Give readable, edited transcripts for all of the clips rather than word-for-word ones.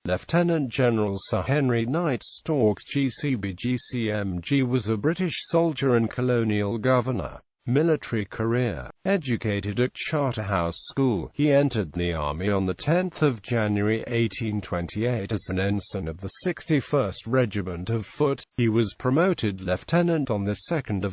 Lieutenant General Sir Henry Knight Storks GCMG was a British soldier and colonial governor. Military career. Educated at Charterhouse School, he entered the army on 10 January 1828 as an ensign of the 61st Regiment of Foot. He was promoted lieutenant on 2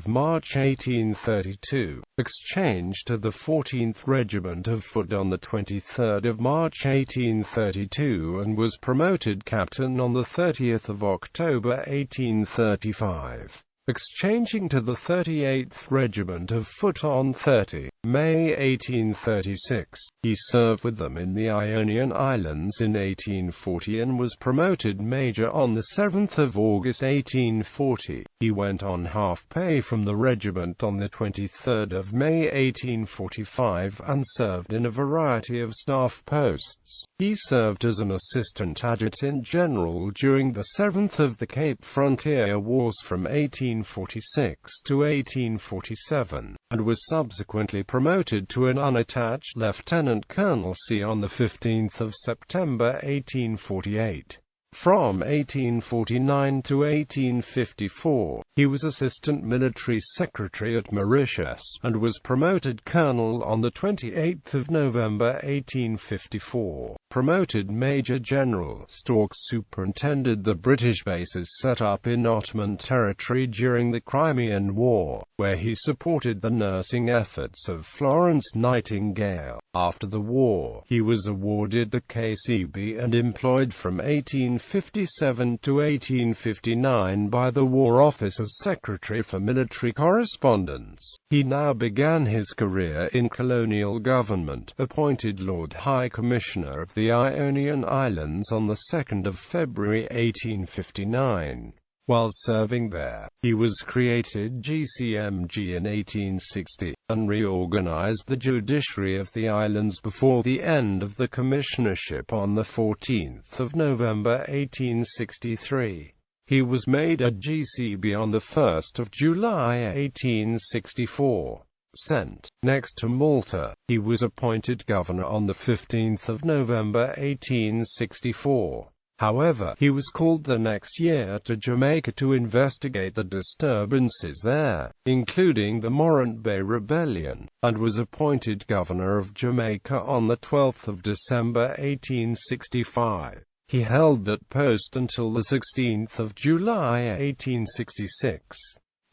March 1832, exchanged to the 14th Regiment of Foot on 23 March 1832 and was promoted captain on 30 October 1835. Exchanging to the 38th Regiment of Foot on 30 May 1836. He served with them in the Ionian Islands in 1840 and was promoted major on 7 August 1840. He went on half-pay from the regiment on 23 May 1845 and served in a variety of staff posts. He served as an assistant adjutant general during the 7th of the Cape Frontier Wars from 1846 to 1847, and was subsequently promoted to an unattached lieutenant colonelcy on 15 September 1848. From 1849 to 1854, he was Assistant Military Secretary at Mauritius, and was promoted colonel on 28 November 1854. Promoted Major General, Storks superintended the British bases set up in Ottoman territory during the Crimean War, where he supported the nursing efforts of Florence Nightingale. After the war, he was awarded the KCB and employed from 1857 to 1859 by the War Office as Secretary for Military Correspondence. He now began his career in colonial government, appointed Lord High Commissioner of the Ionian Islands on 2 February 1859. While serving there, he was created GCMG in 1860, and reorganized the judiciary of the islands before the end of the commissionership on 14 November 1863. He was made a GCB on 1 July 1864. Sent next to Malta, he was appointed governor on 15 November 1864. However, he was called the next year to Jamaica to investigate the disturbances there, including the Morant Bay Rebellion, and was appointed governor of Jamaica on 12 December 1865. He held that post until 16 July 1866.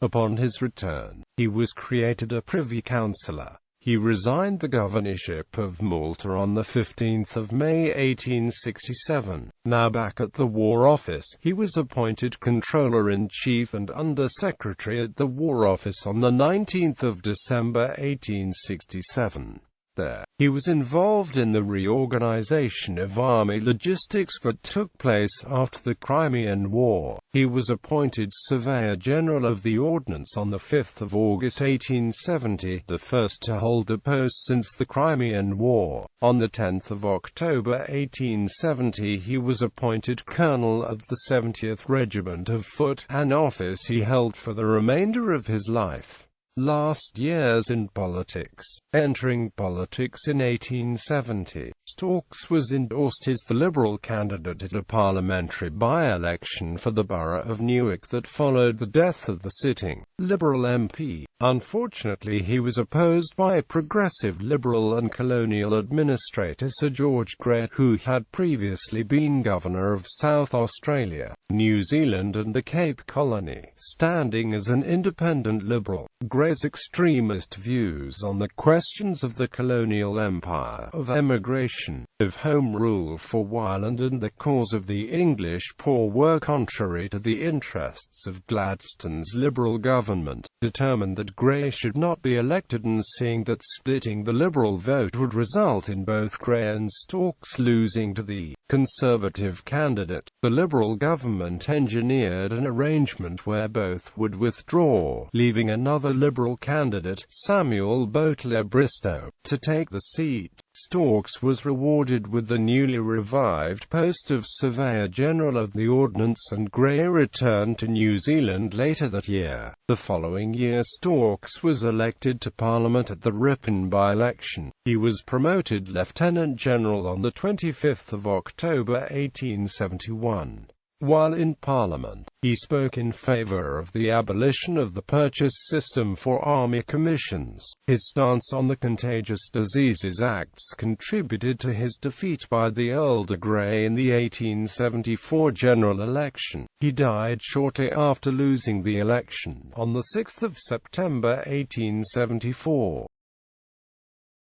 Upon his return, he was created a Privy Councillor. He resigned the governorship of Malta on 15 May 1867. Now back at the War Office, he was appointed Controller-in-Chief and Under-Secretary at the War Office on 19 December 1867. There, he was involved in the reorganization of army logistics that took place after the Crimean War. He was appointed Surveyor General of the Ordnance on 5 August 1870, the first to hold the post since the Crimean War. On 10 October 1870 he was appointed Colonel of the 70th Regiment of Foot, an office he held for the remainder of his life. Last years in politics. Entering politics in 1870, Storks was endorsed as the Liberal candidate at a parliamentary by-election for the borough of Newark that followed the death of the sitting Liberal MP. Unfortunately, he was opposed by a progressive Liberal and colonial administrator Sir George Grey, who had previously been Governor of South Australia, New Zealand and the Cape Colony. Standing as an independent Liberal, Grey's extremist views on the questions of the colonial empire, of emigration, of Home Rule for Ireland and the cause of the English poor were contrary to the interests of Gladstone's Liberal government, determined that Grey should not be elected, and seeing that splitting the Liberal vote would result in both Grey and Storks losing to the Conservative candidate, the Liberal government engineered an arrangement where both would withdraw, leaving another Liberal candidate, Samuel Butler Bristow, to take the seat. Storks was rewarded with the newly revived post of Surveyor General of the Ordnance, and Grey returned to New Zealand later that year. The following year Storks was elected to Parliament at the Ripon by-election. He was promoted Lieutenant General on 25 October 1871. While in Parliament, he spoke in favour of the abolition of the purchase system for army commissions. His stance on the Contagious Diseases Acts contributed to his defeat by the Earl de Grey in the 1874 general election. He died shortly after losing the election, on 6 September 1874.